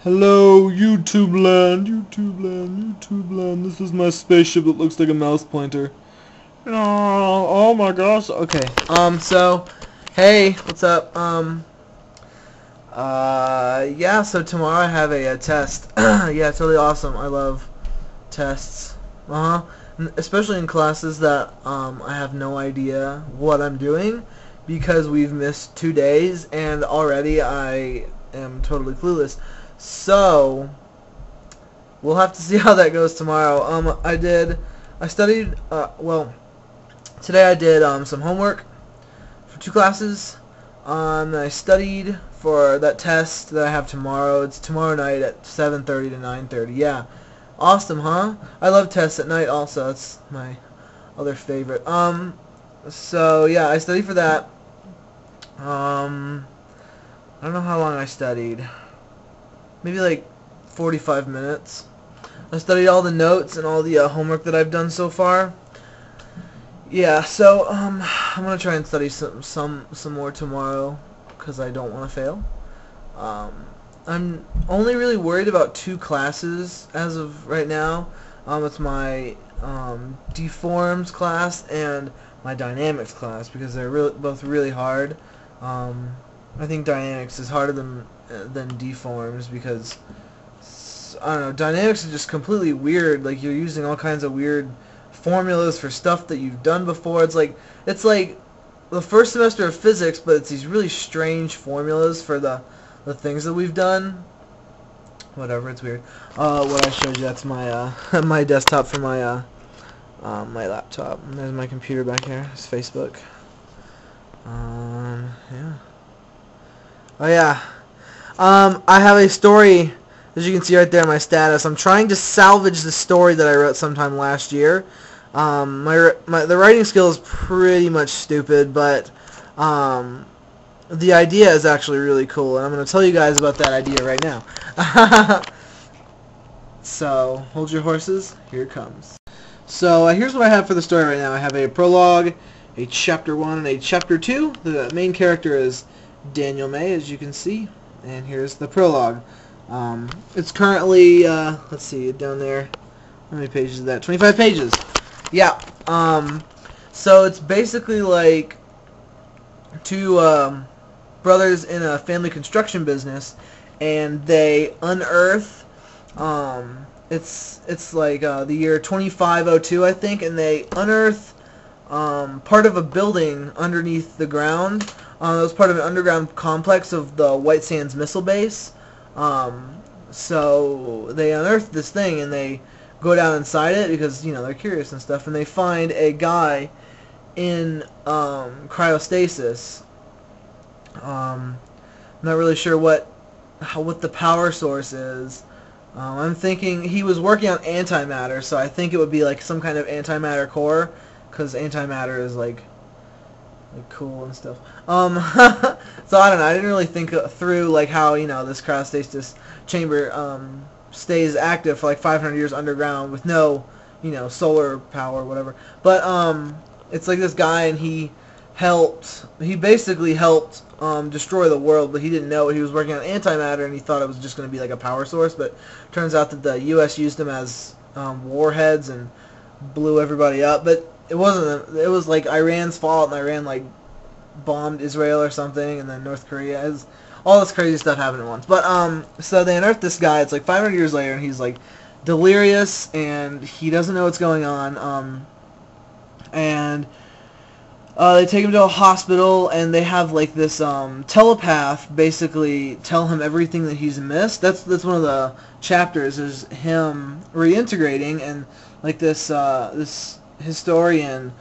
Hello, YouTube land, YouTube land, YouTube land. This is my spaceship that looks like a mouse pointer. Oh my gosh. Okay. Hey, what's up? Yeah. So tomorrow I have a test. Yeah, it's really awesome. I love tests. Especially in classes that I have no idea what I'm doing because we've missed 2 days and already I am totally clueless. So we'll have to see how that goes tomorrow. I studied. Well, today I did some homework for 2 classes. I studied for that test that I have tomorrow. It's tomorrow night at 7:30 to 9:30. Yeah, awesome, huh? I love tests at night. Also, it's my other favorite. So yeah, I studied for that. I don't know how long I studied. Maybe like 45 minutes. I studied all the notes and all the homework that I've done so far. Yeah, so I'm gonna try and study some more tomorrow because I don't want to fail. I'm only really worried about 2 classes as of right now. It's my deforms class and my dynamics class because they're both really hard. I think dynamics is harder than deforms because I don't know, dynamics is just completely weird. Like you're using all kinds of weird formulas for stuff that you've done before. It's like the first semester of physics, but it's these really strange formulas for the things that we've done. Whatever, it's weird. What I showed you, that's my my desktop for my my laptop. And there's my computer back here. It's Facebook. Yeah. Oh yeah. I have a story, as you can see right there in my status. I'm trying to salvage the story that I wrote sometime last year. The writing skill is pretty much stupid, but the idea is actually really cool, and I'm going to tell you guys about that idea right now. So, hold your horses. Here it comes. So, here's what I have for the story right now. I have a prologue, a chapter 1, and a chapter 2. The main character is Daniel May, as you can see. And here's the prologue. It's currently, let's see, down there. How many pages is that? 25 pages. Yeah. So it's basically like 2 brothers in a family construction business, and they unearth. It's like the year 2502, I think, and they unearth part of a building underneath the ground. It was part of an underground complex of the White Sands Missile Base. So they unearth this thing and they go down inside it because, you know, they're curious and stuff, and they find a guy in cryostasis. I'm not really sure what the power source is. I'm thinking he was working on antimatter, so I think it would be like some kind of antimatter core, because antimatter is like cool and stuff. So I don't know. I didn't really think through like how, you know, this cryostasis chamber stays active for like 500 years underground with no, you know, solar power or whatever. But it's like this guy, and he basically helped destroy the world, but he didn't know it. He was working on antimatter, and he thought it was just going to be like a power source, but turns out that the U.S. used them as warheads and blew everybody up. But it wasn't. It was like Iran's fault, and Iran like bombed Israel or something, and then North Korea. All this crazy stuff happened at once. But so they unearthed this guy. It's like 500 years later, and he's like delirious, and he doesn't know what's going on. And they take him to a hospital, and they have like this telepath basically tell him everything that he's missed. That's one of the chapters, is him reintegrating, and like this historian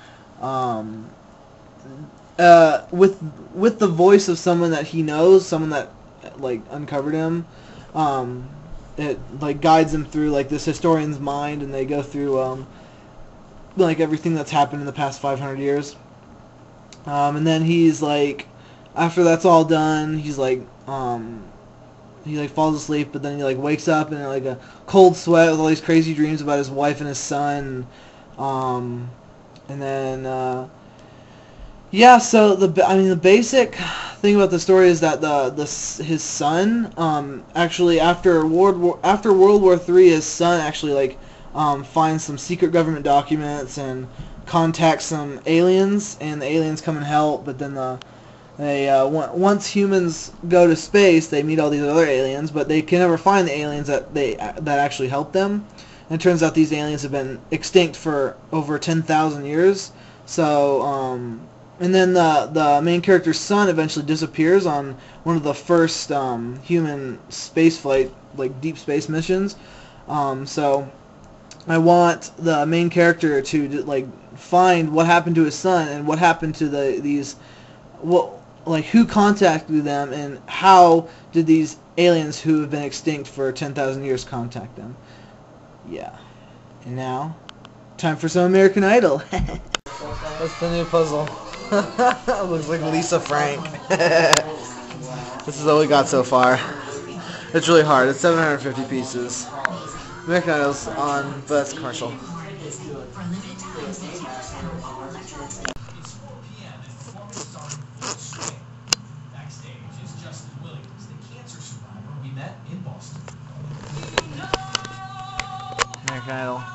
with the voice of someone that he knows, someone that like uncovered him. It like guides him through like this historian's mind, and they go through like everything that's happened in the past 500 years. And then he's like, after that's all done, he's like, he like falls asleep, but then he like wakes up in like a cold sweat with all these crazy dreams about his wife and his son. And then Yeah, so the basic thing about the story is that his son actually after World War III, his son actually like finds some secret government documents and contacts some aliens, and the aliens come and help. But then once humans go to space, they meet all these other aliens, but they can never find the aliens that actually help them. And it turns out these aliens have been extinct for over 10,000 years. So and then the main character's son eventually disappears on one of the first human spaceflight, like deep space missions. So I want the main character to like find what happened to his son and what happened to who contacted them and how did these aliens who have been extinct for 10,000 years contact them. Yeah. And now, time for some American Idol. That's the new puzzle. Looks like Lisa Frank. This is all we got so far. It's really hard. It's 750 pieces. American Idol's on, but it's commercial. American Idol.